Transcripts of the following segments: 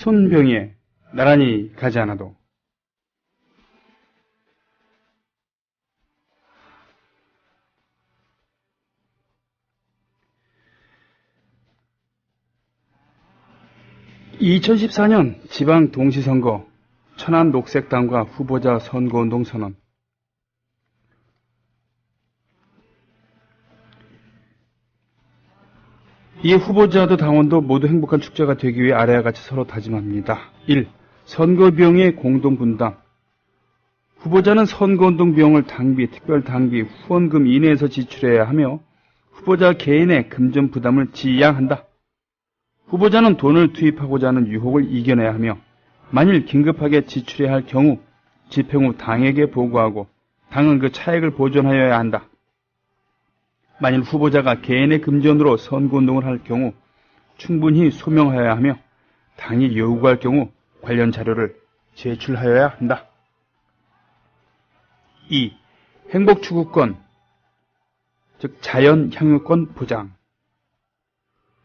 손병희의 나란히 가지 않아도. (2014년) 지방 동시선거 천안녹색당과 후보자 선거운동 선언. 이 후보자도 당원도 모두 행복한 축제가 되기 위해 아래와 같이 서로 다짐합니다. 1. 선거 비용의 공동 분담. 후보자는 선거운동 비용을 당비, 특별당비, 후원금 이내에서 지출해야 하며 후보자 개인의 금전 부담을 지양한다. 후보자는 돈을 투입하고자 하는 유혹을 이겨내야 하며 만일 긴급하게 지출해야 할 경우 집행 후 당에게 보고하고 당은 그 차액을 보존하여야 한다. 만일 후보자가 개인의 금전으로 선거운동을 할 경우 충분히 소명하여야 하며 당이 요구할 경우 관련 자료를 제출하여야 한다. 2. 행복추구권, 즉 자연향유권 보장.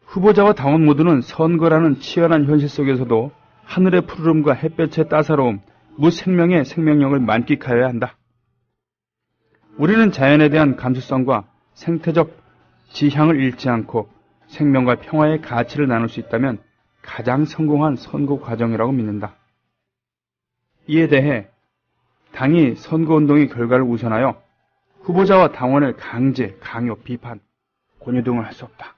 후보자와 당원 모두는 선거라는 치열한 현실 속에서도 하늘의 푸르름과 햇볕의 따사로움, 무생명의 생명력을 만끽하여야 한다. 우리는 자연에 대한 감수성과 생태적 지향을 잃지 않고 생명과 평화의 가치를 나눌 수 있다면 가장 성공한 선거 과정이라고 믿는다. 이에 대해 당이 선거운동의 결과를 우선하여 후보자와 당원을 강제, 강요, 비판, 권유 등을 할 수 없다.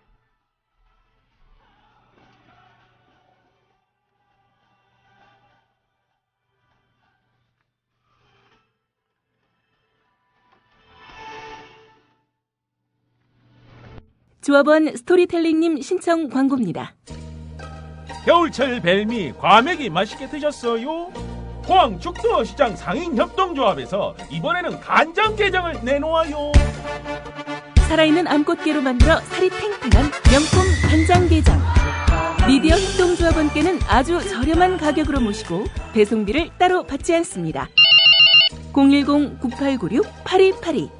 조합원 스토리텔링님 신청 광고입니다. 겨울철 벨미 과메기 맛있게 드셨어요? 포항 죽도시장 상인협동조합에서 이번에는 간장게장을 내놓아요. 살아있는 암꽃게로 만들어 살이 탱탱한 명품 간장게장. 미디어 협동조합원께는 아주 저렴한 가격으로 모시고 배송비를 따로 받지 않습니다. 010-9896-8282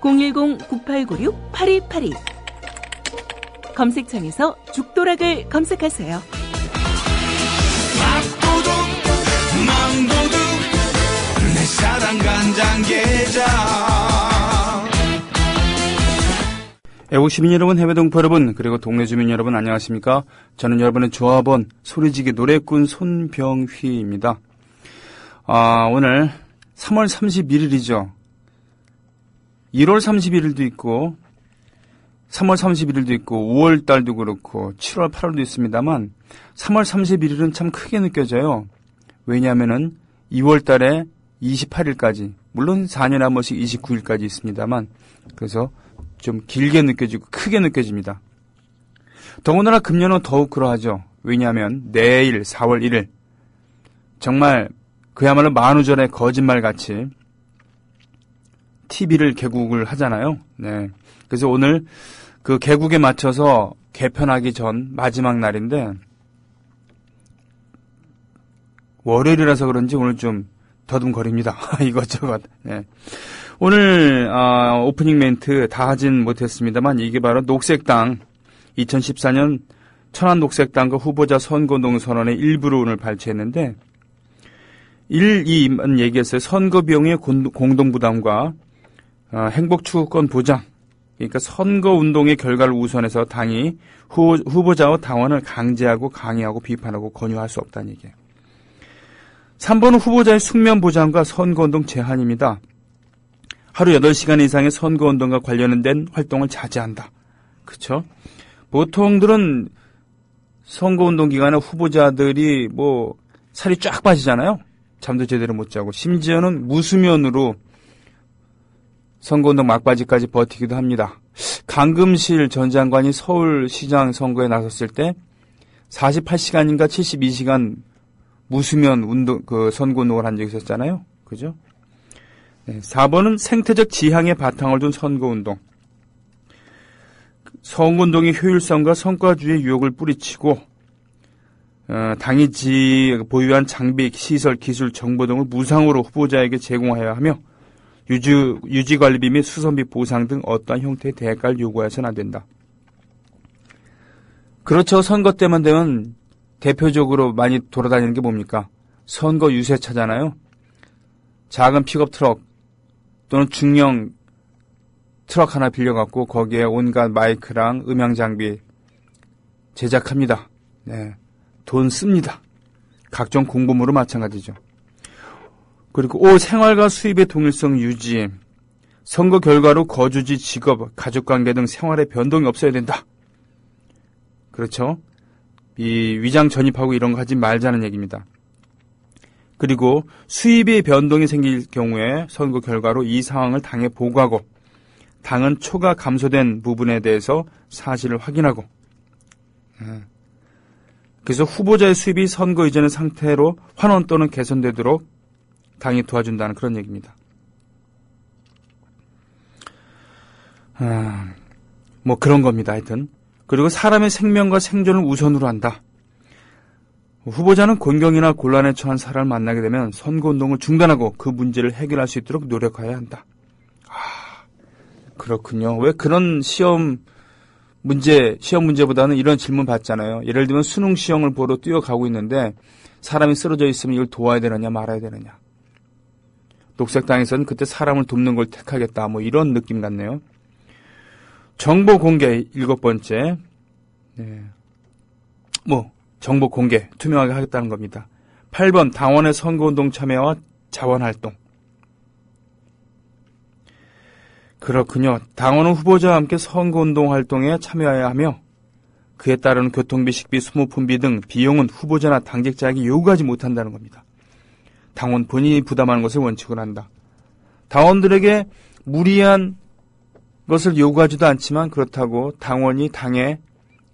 010-9896-8282 검색창에서 죽도락을 검색하세요. 밥도둑 망도둑 내 사랑 간장게장. 애국 시민 여러분, 해외 동포 여러분, 그리고 동네 주민 여러분 안녕하십니까? 저는 여러분의 조합원 소리지기 노래꾼 손병휘입니다. 오늘 3월 31일이죠. 1월 31일도 있고 3월 31일도 있고 5월달도 그렇고 7월 8월도 있습니다만 3월 31일은 참 크게 느껴져요. 왜냐하면은 2월달에 28일까지, 물론 4년에 한 번씩 29일까지 있습니다만, 그래서 좀 길게 느껴지고 크게 느껴집니다. 더군다나 금년은 더욱 그러하죠. 왜냐하면 내일 4월 1일 정말 그야말로 만우절의 거짓말같이 TV를 개국을 하잖아요. 네. 그래서 오늘 그 개국에 맞춰서 개편하기 전 마지막 날인데 월요일이라서 그런지 오늘 좀 더듬거립니다. 이것저것. 네. 오늘 오프닝 멘트 다 하진 못했습니다만 이게 바로 녹색당 2014년 천안 녹색당과 후보자 선거운동 선언의 일부를 오늘 발췌했는데 1, 2만 얘기했어요. 선거 비용의 공동부담과 행복추구권 보장. 그러니까 선거운동의 결과를 우선해서 당이 후보자와 당원을 강제하고 강요하고 비판하고 권유할 수 없다는 얘기예요. 3번은 후보자의 숙면 보장과 선거운동 제한입니다. 하루 8시간 이상의 선거운동과 관련된 활동을 자제한다. 그렇죠? 보통들은 선거운동 기간에 후보자들이 살이 쫙 빠지잖아요. 잠도 제대로 못 자고 심지어는 무수면으로 선거운동 막바지까지 버티기도 합니다. 강금실 전 장관이 서울시장 선거에 나섰을 때 48시간인가 72시간 무수면 선거운동을 한 적이 있었잖아요. 그죠? 네, 4번은 생태적 지향의 바탕을 둔 선거운동. 선거운동의 효율성과 성과주의 유혹을 뿌리치고 당이 보유한 장비, 시설, 기술, 정보 등을 무상으로 후보자에게 제공하여야 하며 유지관리비 및 수선비 보상 등 어떠한 형태의 대가를 요구해서는 안 된다. 그렇죠. 선거 때만 되면 대표적으로 많이 돌아다니는 게 뭡니까? 선거 유세차잖아요. 작은 픽업 트럭 또는 중형 트럭 하나 빌려갖고 거기에 온갖 마이크랑 음향 장비 제작합니다. 네, 돈 씁니다. 각종 공보물로 마찬가지죠. 그리고 5. 생활과 수입의 동일성 유지. 선거 결과로 거주지, 직업, 가족관계 등 생활의 변동이 없어야 된다. 그렇죠? 이 위장 전입하고 이런 거 하지 말자는 얘기입니다. 그리고 수입의 변동이 생길 경우에 선거 결과로 이 상황을 당에 보고하고 당은 초과 감소된 부분에 대해서 사실을 확인하고 그래서 후보자의 수입이 선거 이전의 상태로 환원 또는 개선되도록 당이 도와준다는 그런 얘기입니다. 뭐 그런 겁니다. 하여튼. 그리고 사람의 생명과 생존을 우선으로 한다. 후보자는 곤경이나 곤란에 처한 사람을 만나게 되면 선거운동을 중단하고 그 문제를 해결할 수 있도록 노력해야 한다. 그렇군요. 왜 그런 시험 문제보다는 이런 질문 받잖아요. 예를 들면 수능 시험을 보러 뛰어가고 있는데 사람이 쓰러져 있으면 이걸 도와야 되느냐 말아야 되느냐. 녹색당에서는 그때 사람을 돕는 걸 택하겠다. 뭐 이런 느낌 같네요. 정보 공개 7번째. 네. 정보 공개 투명하게 하겠다는 겁니다. 8번 당원의 선거운동 참여와 자원활동. 그렇군요. 당원은 후보자와 함께 선거운동 활동에 참여해야 하며 그에 따른 교통비, 식비, 소모품비 등 비용은 후보자나 당직자에게 요구하지 못한다는 겁니다. 당원 본인이 부담하는 것을 원칙으로 한다. 당원들에게 무리한 것을 요구하지도 않지만 그렇다고 당원이 당에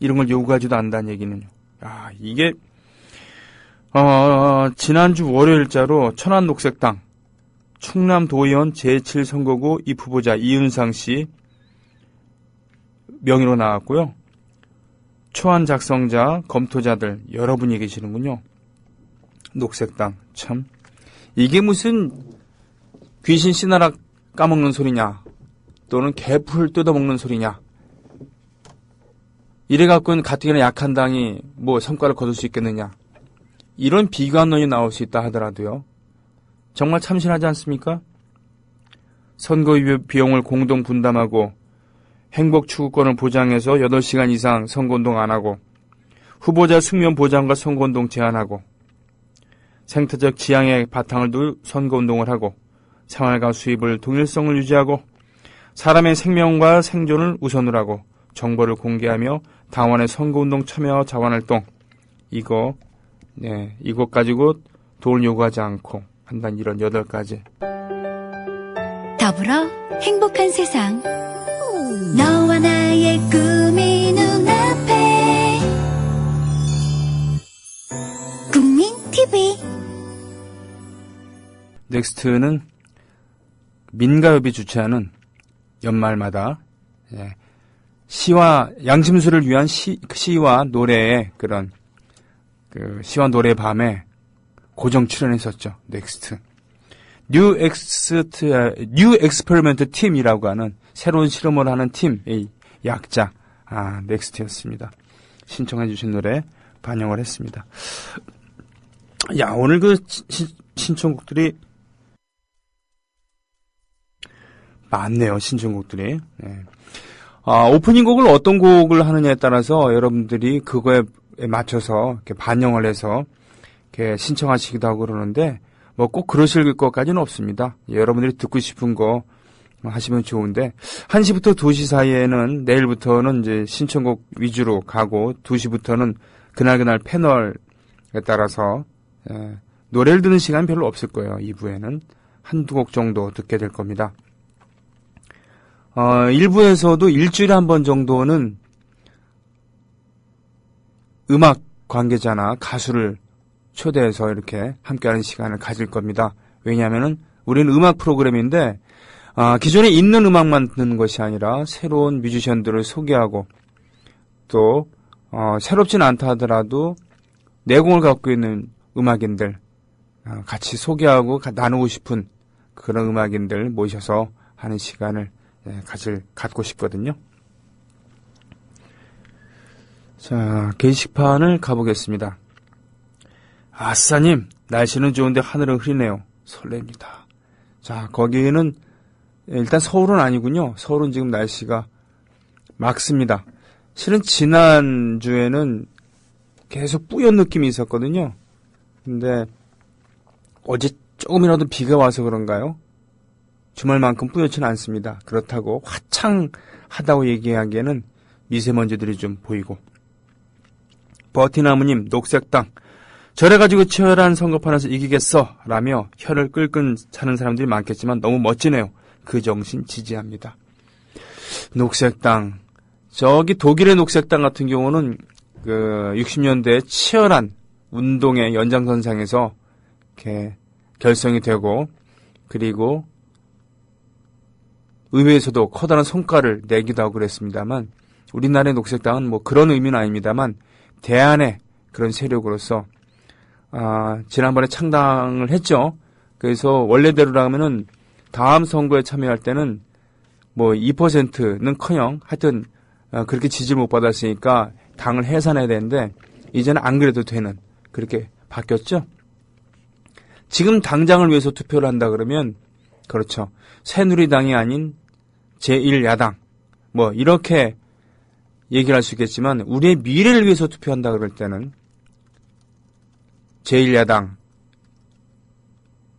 이런 걸 요구하지도 않는다는 얘기는요. 이게 지난주 월요일자로 천안녹색당 충남도의원 제7선거구 입후보자 이은상 씨 명의로 나왔고요. 초안 작성자, 검토자들 여러분이 계시는군요. 녹색당 참 이게 무슨 귀신 씨나락 까먹는 소리냐 또는 개풀 뜯어먹는 소리냐 이래갖고는 가뜩이나 약한 당이 뭐 성과를 거둘 수 있겠느냐 이런 비관론이 나올 수 있다 하더라도요. 정말 참신하지 않습니까? 선거 비용을 공동 분담하고 행복 추구권을 보장해서 8시간 이상 선거운동 안 하고 후보자 숙면 보장과 선거운동 제한하고 생태적 지향의 바탕을 둘 선거운동을 하고 생활과 수입을 동일성을 유지하고 사람의 생명과 생존을 우선으로 하고 정보를 공개하며 당원의 선거운동 참여와 자원활동 이것 가지고 돈을 요구하지 않고 한다는 이런 8가지. 더불어 행복한 세상 너와 나의 꿈이 눈앞에 국민 TV 넥스트는 민가협이 주최하는 연말마다 시와 양심수를 위한 시와 노래의 그런 시와 노래 밤에 고정 출연했었죠. 넥스트. 뉴 엑스페리먼트 팀이라고 하는 새로운 실험을 하는 팀의 약자 넥스트였습니다. 신청해 주신 노래 반영을 했습니다. 오늘 그 신청곡들이 많네요. 신청곡들이. 오프닝 곡을 어떤 곡을 하느냐에 따라서 여러분들이 그거에 맞춰서 이렇게 반영을 해서 이렇게 신청하시기도 하고 그러는데 뭐 꼭 그러실 것까지는 없습니다. 여러분들이 듣고 싶은 거 하시면 좋은데 1시부터 2시 사이에는 내일부터는 이제 신청곡 위주로 가고 2시부터는 그날 패널에 따라서 노래를 듣는 시간 별로 없을 거예요. 2부에는 한두 곡 정도 듣게 될 겁니다. 1부에서도 일주일에 한 번 정도는 음악 관계자나 가수를 초대해서 이렇게 함께하는 시간을 가질 겁니다. 왜냐하면은 우리는 음악 프로그램인데 기존에 있는 음악만 듣는 것이 아니라 새로운 뮤지션들을 소개하고 또 새롭진 않다 하더라도 내공을 갖고 있는 음악인들 같이 소개하고 나누고 싶은 그런 음악인들 모셔서 하는 시간을 갖고 싶거든요. 자, 게시판을 가보겠습니다. 아싸님, 날씨는 좋은데 하늘은 흐리네요. 설렙니다. 자, 거기는 일단 서울은 아니군요. 서울은 지금 날씨가 맑습니다. 실은 지난주에는 계속 뿌연 느낌이 있었거든요. 근데 어제 조금이라도 비가 와서 그런가요? 주말만큼 뿌옇지는 않습니다. 그렇다고 화창하다고 얘기하기에는 미세먼지들이 좀 보이고. 버티나무님, 녹색당. 저래가지고 치열한 선거판에서 이기겠어 라며 혀를 끌끈 차는 사람들이 많겠지만 너무 멋지네요. 그 정신 지지합니다. 녹색당. 저기 독일의 녹색당 같은 경우는 그 60년대 치열한 운동의 연장선상에서 이렇게 결성이 되고, 그리고 의회에서도 커다란 성과를 내기도 하고 그랬습니다만, 우리나라의 녹색당은 뭐 그런 의미는 아닙니다만 대안의 그런 세력으로서 지난번에 창당을 했죠. 그래서 원래대로라면은 다음 선거에 참여할 때는 뭐 2%는커녕 하여튼 그렇게 지지를 못 받았으니까 당을 해산해야 되는데 이제는 안 그래도 되는, 그렇게 바뀌었죠. 지금 당장을 위해서 투표를 한다 그러면, 그렇죠, 새누리당이 아닌 제1야당 뭐 이렇게 얘기를 할 수 있겠지만, 우리의 미래를 위해서 투표한다 그럴 때는 제1야당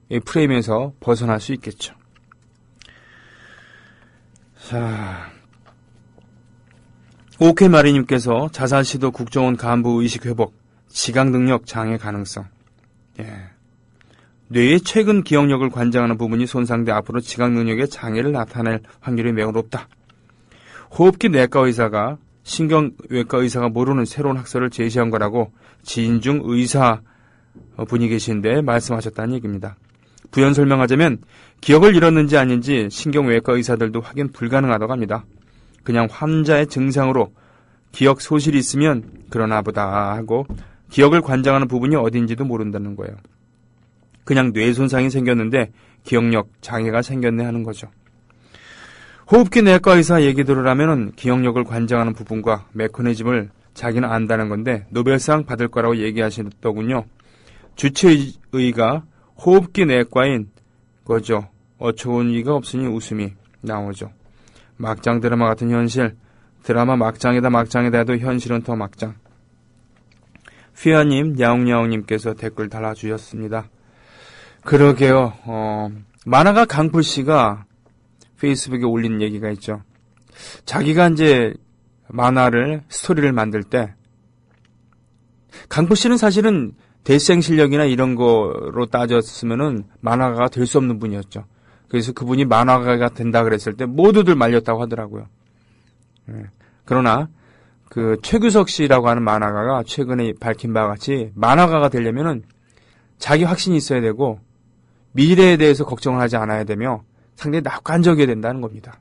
이 프레임에서 벗어날 수 있겠죠. 자, 오케이 마리님께서 자살시도 국정원 간부 의식 회복, 지각 능력 장애 가능성. 예. 뇌의 최근 기억력을 관장하는 부분이 손상돼 앞으로 지각 능력의 장애를 나타낼 확률이 매우 높다. 호흡기 내과 의사가 신경외과 의사가 모르는 새로운 학설을 제시한 거라고 지인 중 의사 분이 계신데 말씀하셨다는 얘기입니다. 부연 설명하자면 기억을 잃었는지 아닌지 신경외과 의사들도 확인 불가능하다고 합니다. 그냥 환자의 증상으로 기억 소실이 있으면 그러나 보다 하고 기억을 관장하는 부분이 어딘지도 모른다는 거예요. 그냥 뇌 손상이 생겼는데 기억력 장애가 생겼네 하는 거죠. 호흡기 내과 의사 얘기 들으라면 기억력을 관장하는 부분과 메커니즘을 자기는 안다는 건데 노벨상 받을 거라고 얘기하시더군요. 주치의가 호흡기 내과인 거죠. 어처구니가 없으니 웃음이 나오죠. 막장 드라마 같은 현실. 드라마 막장이다 해도 현실은 더 막장. 휘아님, 야옹야옹님께서 댓글 달아주셨습니다. 그러게요. 만화가 강풀씨가 페이스북에 올린 얘기가 있죠. 자기가 이제 만화를, 스토리를 만들 때, 강풀씨는 사실은 대생 실력이나 이런 거로 따졌으면은 만화가가 될 수 없는 분이었죠. 그래서 그분이 만화가가 된다 그랬을 때 모두들 말렸다고 하더라고요. 예. 그러나 그 최규석 씨라고 하는 만화가가 최근에 밝힌 바와 같이 만화가가 되려면은 자기 확신이 있어야 되고 미래에 대해서 걱정을 하지 않아야 되며 상당히 낙관적이어야 된다는 겁니다.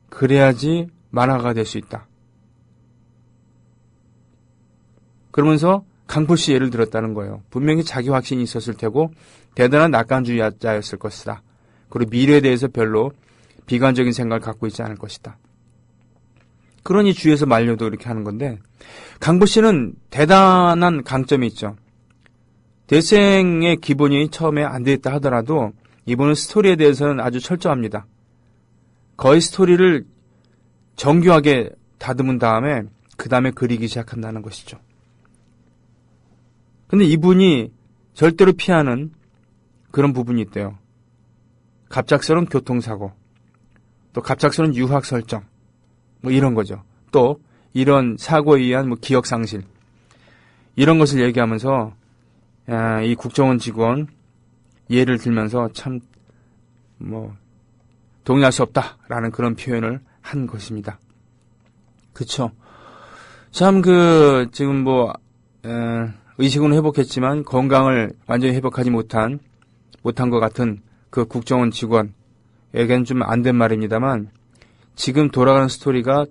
그래야지 만화가가 될 수 있다. 그러면서 강풀씨 예를 들었다는 거예요. 분명히 자기 확신이 있었을 테고 대단한 낙관주의자였을 것이다. 그리고 미래에 대해서 별로 비관적인 생각을 갖고 있지 않을 것이다. 그러니 주위에서 말려도 이렇게 하는 건데, 강풀씨는 대단한 강점이 있죠. 대생의 기본이 처음에 안 되겠다 하더라도 이분은 스토리에 대해서는 아주 철저합니다. 거의 스토리를 정교하게 다듬은 다음에 그 다음에 그리기 시작한다는 것이죠. 근데 이분이 절대로 피하는 그런 부분이 있대요. 갑작스러운 교통사고, 또 갑작스러운 유학 설정, 뭐 이런 거죠. 또 이런 사고에 의한 뭐 기억상실, 이런 것을 얘기하면서 이 국정원 직원 예를 들면서 참 뭐 동의할 수 없다라는 그런 표현을 한 것입니다. 그쵸? 참 지금 뭐 의식은 회복했지만 건강을 완전히 회복하지 못한 것 같은 그 국정원 직원에겐 좀 안 된 말입니다만, 지금 돌아가는 스토리가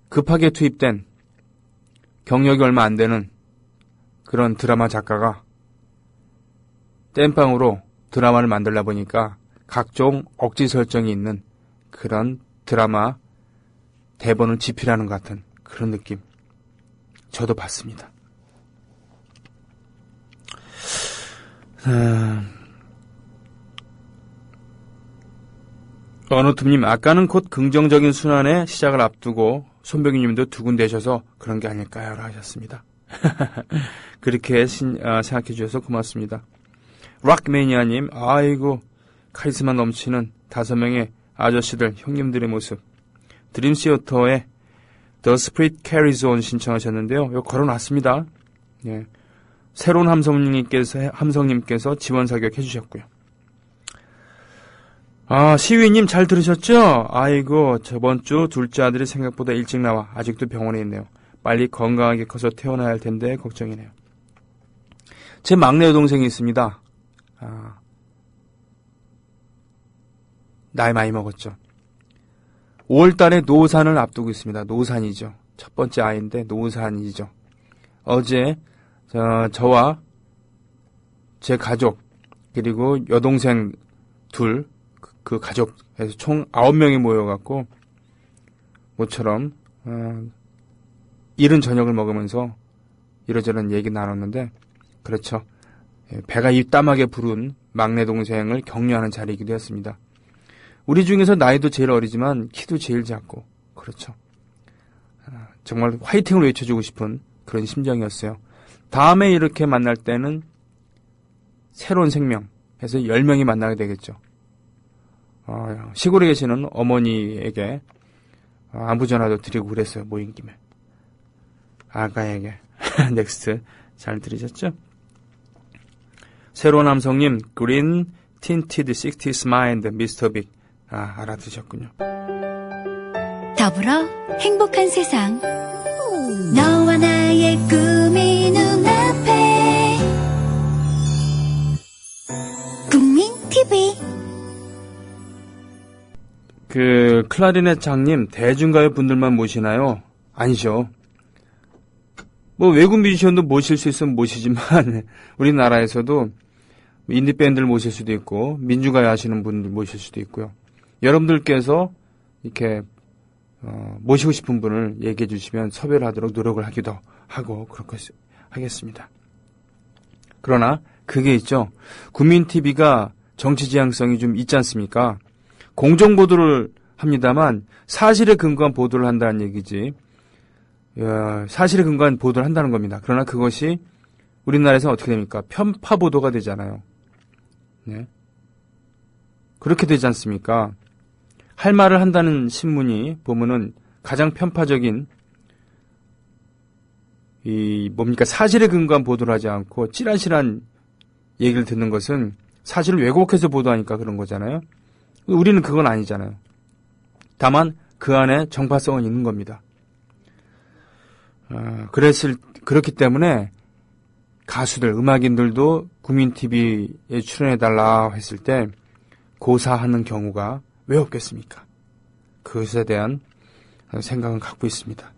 급하게 투입된 경력이 얼마 안 되는 그런 드라마 작가가 땜빵으로 드라마를 만들다 보니까 각종 억지 설정이 있는 그런 드라마 대본을 집필하는 것 같은 그런 느낌 저도 봤습니다. 어느틈님, 아까는 곧 긍정적인 순환의 시작을 앞두고 손병희님도 두근대셔서 그런 게 아닐까요? 하셨습니다. 그렇게 생각해 주셔서 고맙습니다. 락매니아님, 아이고 카리스마 넘치는 5명의 아저씨들, 형님들의 모습. 드림시어터의 The Spirit Carries On 신청하셨는데요. 이거 걸어놨습니다. 예. 새로운 함성님께서 지원 사격 해주셨고요. 시위님 잘 들으셨죠? 아이고, 저번 주 둘째 아들이 생각보다 일찍 나와 아직도 병원에 있네요. 빨리 건강하게 커서 태어나야 할 텐데 걱정이네요. 제 막내 여동생이 있습니다. 나이 많이 먹었죠. 5월 달에 노산을 앞두고 있습니다. 노산이죠. 첫 번째 아이인데 노산이죠. 어제 저와 제 가족 그리고 여동생 둘 그 가족에서 총 9명이 모여갖고 모처럼 이른 저녁을 먹으면서 이러저런 얘기 나눴는데 그렇죠. 배가 입담하게 부른 막내 동생을 격려하는 자리이기도 했습니다. 우리 중에서 나이도 제일 어리지만 키도 제일 작고 그렇죠. 정말 화이팅을 외쳐주고 싶은 그런 심정이었어요. 다음에 이렇게 만날 때는 새로운 생명 해서 10명이 만나게 되겠죠. 시골에 계시는 어머니에게 안부 전화도 드리고 그랬어요. 모인 김에. 아가에게. 넥스트 잘 들으셨죠? 새로운 남성님 그린 틴티드 60s 마인드 미스터 빅 알아두셨군요. 더불어 행복한 세상 너와 나의 꿈이 눈앞에 국민 TV 클라리넷 장님 대중가요 분들만 모시나요? 아니죠. 외국 뮤지션도 모실 수 있으면 모시지만 우리나라에서도 인디밴드를 모실 수도 있고 민주가요 하시는 분들 모실 수도 있고요. 여러분들께서 이렇게 모시고 싶은 분을 얘기해 주시면 섭외를 하도록 노력을 하기도 하고 그렇게 하겠습니다. 그러나 그게 있죠. 국민TV가 정치 지향성이 좀 있지 않습니까? 공정보도를 합니다만 사실에 근거한 보도를 한다는 얘기지 사실에 근거한 보도를 한다는 겁니다. 그러나 그것이 우리나라에서는 어떻게 됩니까? 편파 보도가 되잖아요. 네. 그렇게 되지 않습니까? 할 말을 한다는 신문이 보면은 가장 편파적인 사실에 근거한 보도를 하지 않고 찌란시란 얘기를 듣는 것은 사실을 왜곡해서 보도하니까 그런 거잖아요. 우리는 그건 아니잖아요. 다만 그 안에 정파성은 있는 겁니다. 그렇기 때문에 가수들, 음악인들도 국민TV에 출연해달라 했을 때 고사하는 경우가 왜 없겠습니까? 그것에 대한 생각은 갖고 있습니다.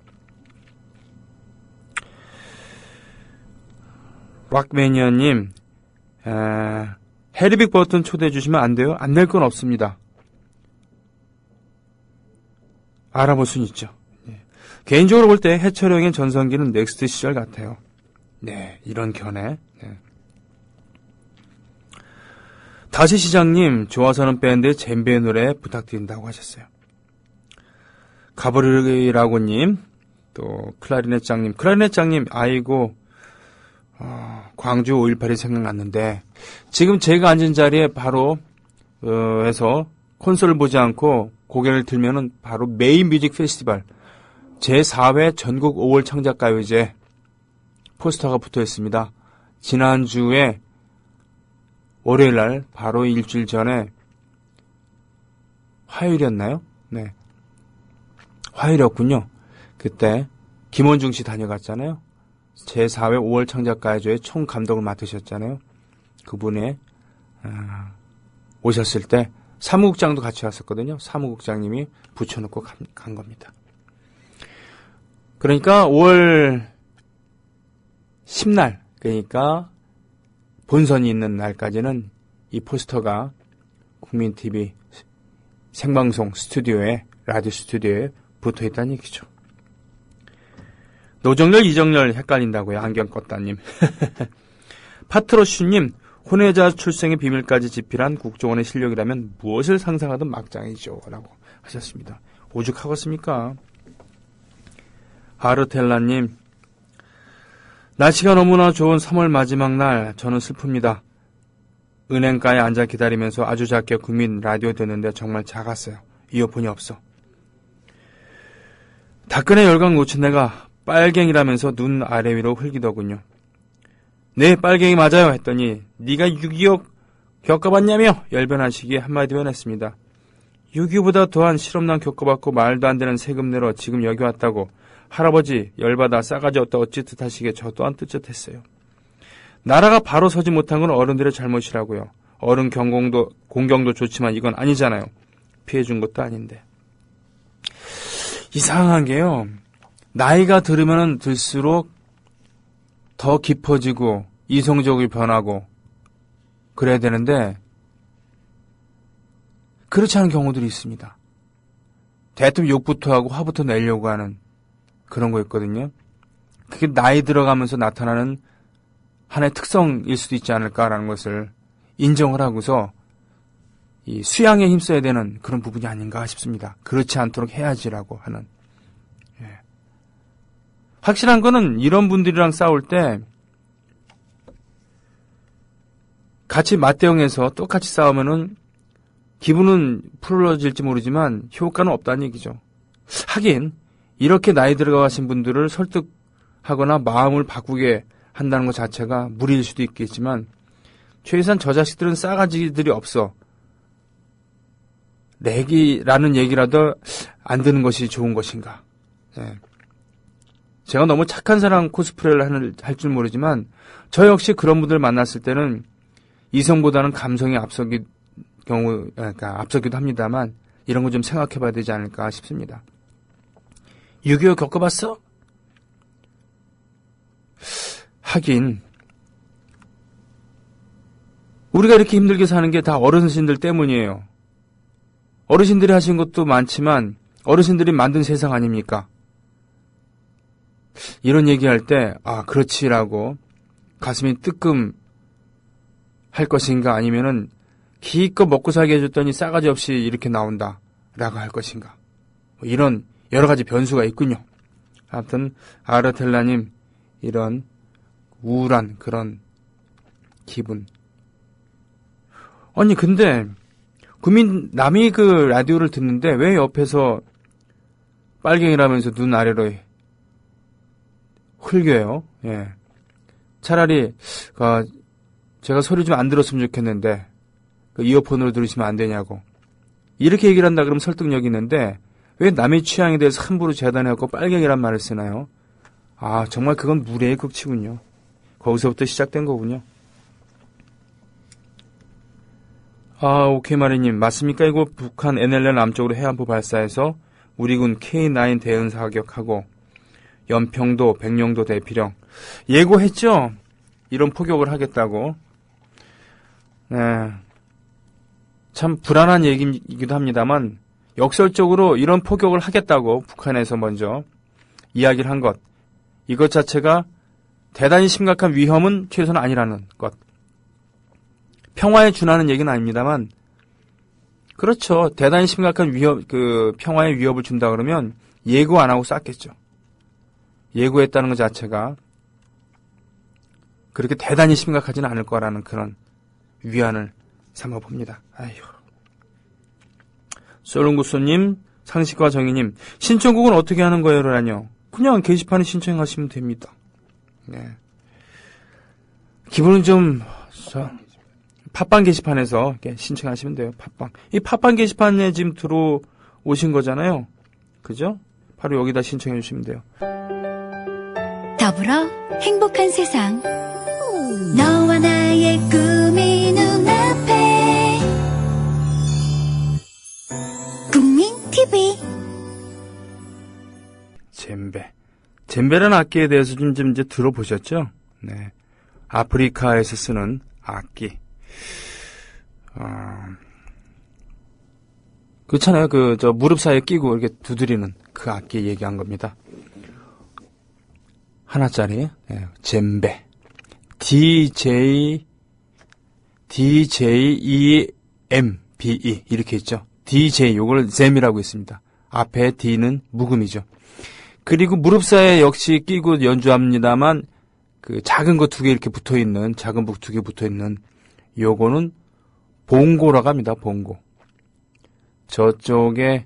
락매니아님, 해리빅 버튼 초대해 주시면 안 돼요? 안 낼 건 없습니다. 알아볼 수는 있죠. 네. 개인적으로 볼 때 해철형의 전성기는 넥스트 시절 같아요. 네, 이런 견해. 네. 다시 시장님, 좋아서는 밴드의 잼베의 노래 부탁드린다고 하셨어요. 가브리라고님, 또 클라리넷장님, 아이고, 광주 5.18이 생각났는데 지금 제가 앉은 자리에 바로 해서 콘서트를 보지 않고 고개를 들면은 바로 메인 뮤직 페스티벌 제4회 전국 5월 창작가요제 포스터가 붙어 있습니다. 지난주에 월요일날 바로 일주일 전에 화요일이었나요? 네, 화요일이었군요. 그때 김원중 씨 다녀갔잖아요. 제4회 5월 창작가요제의 총 감독을 맡으셨잖아요. 그분이 오셨을 때 사무국장도 같이 왔었거든요. 사무국장님이 붙여놓고 간 겁니다. 그러니까 5월 10날, 그러니까 본선이 있는 날까지는 이 포스터가 국민TV 생방송 스튜디오에, 라디오 스튜디오에 붙어있다는 얘기죠. 노정열, 이정열 헷갈린다고요. 안경 껐다님. 파트러슈님, 혼외자 출생의 비밀까지 집필한 국정원의 실력이라면 무엇을 상상하든 막장이죠. 라고 하셨습니다. 오죽하겠습니까? 아르텔라님, 날씨가 너무나 좋은 3월 마지막 날 저는 슬픕니다. 은행가에 앉아 기다리면서 아주 작게 국민 라디오 듣는데 정말 작았어요. 이어폰이 없어. 닭근의 열광 놓친 내가 빨갱이라면서 눈 아래 위로 흘기더군요. 네, 빨갱이 맞아요 했더니 네가 6.25 겪어봤냐며 열변하시기에 한마디만 했습니다. 6.25보다 더한 실업난 겪어봤고 말도 안 되는 세금 내러 지금 여기 왔다고 할아버지 열받아 싸가지 없다 어찌 뜻하시게 저 또한 뜨뜻했어요. 나라가 바로 서지 못한 건 어른들의 잘못이라고요. 어른 공경도 좋지만 이건 아니잖아요. 피해준 것도 아닌데. 이상한 게요. 나이가 들으면 들수록 더 깊어지고 이성적으로 변하고 그래야 되는데 그렇지 않은 경우들이 있습니다. 대뜸 욕부터 하고 화부터 내려고 하는 그런 거였거든요. 그게 나이 들어가면서 나타나는 하나의 특성일 수도 있지 않을까라는 것을 인정을 하고서 이 수양에 힘써야 되는 그런 부분이 아닌가 싶습니다. 그렇지 않도록 해야지라고 하는. 예. 확실한 거는 이런 분들이랑 싸울 때 같이 맞대응해서 똑같이 싸우면은 기분은 풀어질지 모르지만 효과는 없다는 얘기죠. 하긴 이렇게 나이 들어가신 분들을 설득하거나 마음을 바꾸게 한다는 것 자체가 무리일 수도 있겠지만 최소한 저 자식들은 싸가지들이 없어. 내기라는 얘기라도 안 듣는 것이 좋은 것인가. 예. 제가 너무 착한 사람 코스프레를 할 줄 모르지만 저 역시 그런 분들 만났을 때는 이성보다는 감성이 앞서기도 합니다만 이런 거 좀 생각해 봐야 되지 않을까 싶습니다. 6.25 겪어봤어? 하긴 우리가 이렇게 힘들게 사는 게 다 어르신들 때문이에요. 어르신들이 하신 것도 많지만 어르신들이 만든 세상 아닙니까? 이런 얘기할 때 그렇지라고 가슴이 뜨끔 할 것인가 아니면은 기껏 먹고 살게 해줬더니 싸가지 없이 이렇게 나온다 라고 할 것인가. 이런 여러 가지 변수가 있군요. 아무튼 아르텔라님 이런 우울한 그런 기분. 아니 근데 남이 그 라디오를 듣는데 왜 옆에서 빨갱이라면서 눈 아래로 흘겨요? 예. 차라리 제가 소리 좀 안 들었으면 좋겠는데 이어폰으로 들으시면 안 되냐고 이렇게 얘기를 한다 그러면 설득력이 있는데 왜 남의 취향에 대해서 함부로 재단해갖고 빨갱이란 말을 쓰나요? 정말 그건 무례의 극치군요. 거기서부터 시작된 거군요. 오케이 마리님 맞습니까? 이거 북한 NLL 남쪽으로 해안포 발사해서 우리 군 K9 대응 사격하고 연평도, 백령도 대피령 예고했죠? 이런 포격을 하겠다고. 네. 참 불안한 얘기이기도 합니다만 역설적으로 이런 포격을 하겠다고 북한에서 먼저 이야기를 한 것. 이것 자체가 대단히 심각한 위험은 최소한 아니라는 것. 평화에 준하는 얘기는 아닙니다만 그렇죠. 대단히 심각한 평화에 위협을 준다 그러면 예고 안 하고 쐈겠죠. 예고했다는 것 자체가 그렇게 대단히 심각하지는 않을 거라는 그런 위안을 삼아봅니다. 아휴. 솔롱구소님, 상식과 정의님, 신청곡은 어떻게 하는 거예요?라뇨. 그냥 게시판에 신청하시면 됩니다. 네. 기분은 좀 팟빵 게시판에서 신청하시면 돼요. 팟빵. 이 팟빵 게시판에 지금 들어오신 거잖아요. 그죠? 바로 여기다 신청해 주시면 돼요. 더불어 행복한 세상. 너와 나의 꿈이 눈앞에. 국민 TV. 젬베라는 악기에 대해서 좀 이제 들어보셨죠? 네. 아프리카에서 쓰는 악기. 그렇잖아요. 무릎 사이에 끼고 이렇게 두드리는 그 악기 얘기한 겁니다. 하나짜리, 젬베. DJ, DJEMBE 이렇게 있죠. DJ 요걸 잼이라고 있습니다. 앞에 D는 묵음이죠. 그리고 무릎 사이에 역시 끼고 연주합니다만 그 작은 거 2개 이렇게 붙어있는 작은 북 2개 붙어있는 요거는 봉고라고 합니다. 봉고. 저쪽에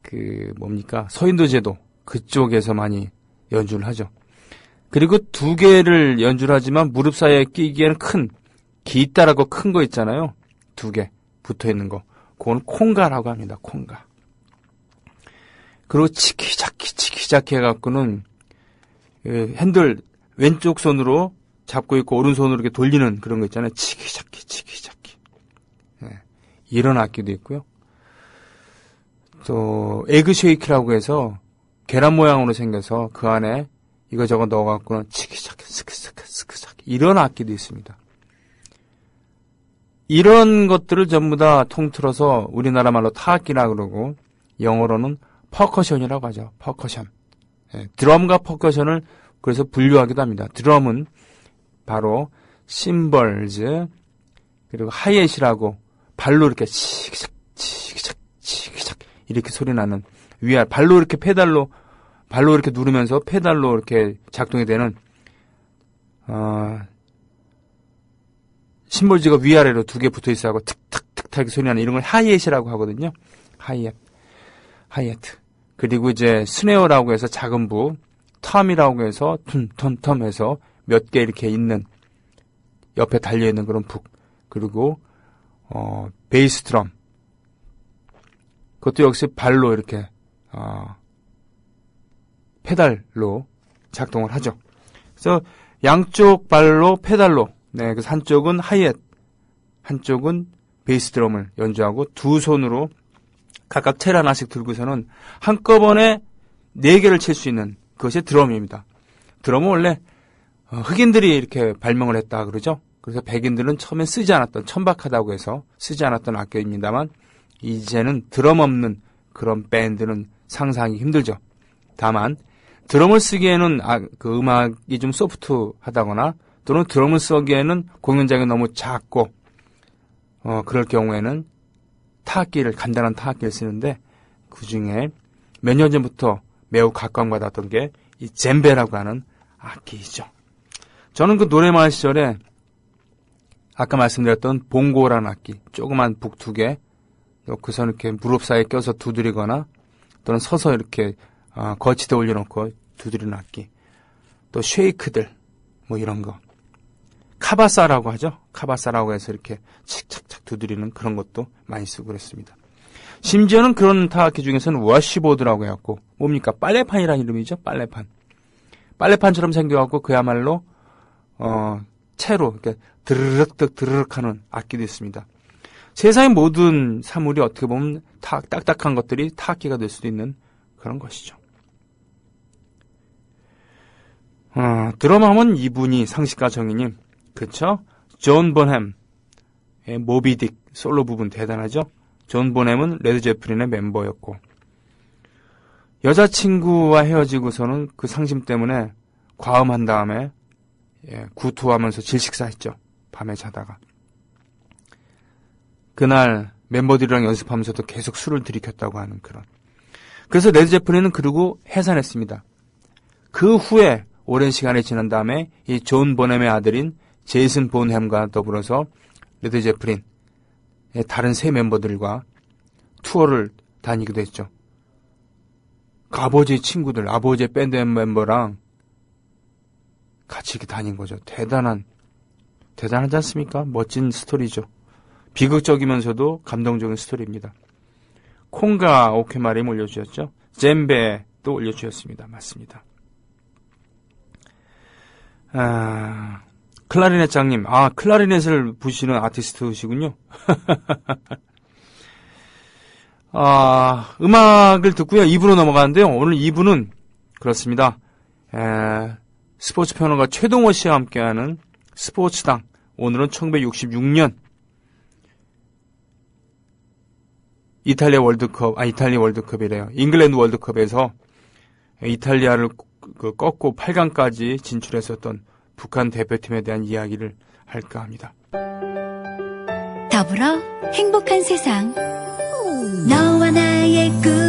그 뭡니까 서인도 제도 그쪽에서 많이 연주를 하죠. 그리고 2개를 연주를 하지만 무릎 사이에 끼기에는 큰 기타라고 큰 거 있잖아요. 2개 붙어있는 거. 그건 콩가라고 합니다. 콩가. 그리고 치키자키 해갖고는 핸들 왼쪽 손으로 잡고 있고 오른손으로 이렇게 돌리는 그런 거 있잖아요. 치키자키. 네. 이런 악기도 있고요. 또 에그 쉐이크라고 해서 계란 모양으로 생겨서 그 안에 이거저거 넣어갖고는 치키자키 스크사키 이런 악기도 있습니다. 이런 것들을 전부 다 통틀어서 우리나라 말로 타악기라 그러고 영어로는 퍼커션이라고 하죠. 퍼커션. 네, 드럼과 퍼커션을 그래서 분류하기도 합니다. 드럼은 바로 심벌즈 그리고 하이햇이라고 발로 이렇게 치기작 이렇게 소리 나는 위아래 발로 이렇게 발로 이렇게 누르면서 페달로 이렇게 작동이 되는 심벌즈가 위아래로 2개 붙어 있어하고 틱탁틱탁 소리 나는 이런 걸 하이햇이라고 하거든요. 하이햇. 그리고 이제 스네어라고 해서 작은 부, 텀이라고 해서 텀 해서 몇 개 이렇게 있는 옆에 달려 있는 그런 북. 그리고 베이스 드럼. 그것도 역시 발로 이렇게 페달로 작동을 하죠. 그래서 양쪽 발로 페달로 네, 그래서 한쪽은 하이햇, 한쪽은 베이스 드럼을 연주하고 2 손으로 각각 첼 하나씩 들고서는 한꺼번에 4개를 칠 수 있는 그것이 드럼입니다. 드럼은 원래 흑인들이 이렇게 발명을 했다 그러죠. 그래서 백인들은 처음엔 쓰지 않았던 천박하다고 해서 쓰지 않았던 악기입니다만 이제는 드럼 없는 그런 밴드는 상상하기 힘들죠. 다만 드럼을 쓰기에는 그 음악이 좀 소프트하다거나 또는 드럼을 쓰기에는 공연장이 너무 작고 그럴 경우에는 간단한 타악기를 쓰는데 그중에 몇 년 전부터 매우 각광받았던 게 이 젬베라고 하는 악기이죠. 저는 그 노래마을 시절에 아까 말씀드렸던 봉고라는 악기 조그만 북 2개 놓고서 이렇게 무릎 사이에 껴서 두드리거나 또는 서서 이렇게 거치대 올려놓고 두드리는 악기 또 쉐이크들 뭐 이런 거 카바사라고 하죠. 카바사라고 해서 이렇게 칙착착 두드리는 그런 것도 많이 쓰고 그랬습니다. 심지어는 그런 타악기 중에서는 워시보드라고 해갖고 뭡니까? 빨래판이라는 이름이죠. 빨래판. 빨래판처럼 생겨갖고 그야말로 채로 이렇게 드르륵 하는 악기도 있습니다. 세상의 모든 사물이 어떻게 보면 딱딱한 것들이 타악기가 될 수도 있는 그런 것이죠. 드럼하면 이분이 상식가 정의님 그쵸? 존 본햄의 모비딕 솔로 부분 대단하죠? 존 본햄은 레드 제플린의 멤버였고 여자친구와 헤어지고서는 그 상심 때문에 과음한 다음에 구토하면서 질식사했죠. 밤에 자다가. 그날 멤버들이랑 연습하면서도 계속 술을 들이켰다고 하는 그런. 그래서 레드 제플린은 그러고 해산했습니다. 그 후에 오랜 시간이 지난 다음에 이 존 본햄의 아들인 제이슨 본햄과 더불어서 레드 제플린의 다른 세 멤버들과 투어를 다니기도 했죠. 그 아버지의 친구들, 아버지의 밴드 멤버랑 같이 이렇게 다닌 거죠. 대단하지 않습니까? 멋진 스토리죠. 비극적이면서도 감동적인 스토리입니다. 콩가 오케마림 올려주셨죠. 젬베도 올려주셨습니다. 맞습니다. 클라리넷장님, 클라리넷을 부시는 아티스트시군요. 음악을 듣고요. 2부로 넘어가는데요. 오늘 2부는 그렇습니다. 스포츠 평론가 최동호 씨와 함께하는 스포츠당. 오늘은 1966년 이탈리아 월드컵이래요. 잉글랜드 월드컵에서 이탈리아를 꺾고 8강까지 진출했었던 북한 대표팀에 대한 이야기를 할까 합니다. 더불어 행복한 세상. 너와 나의 꿈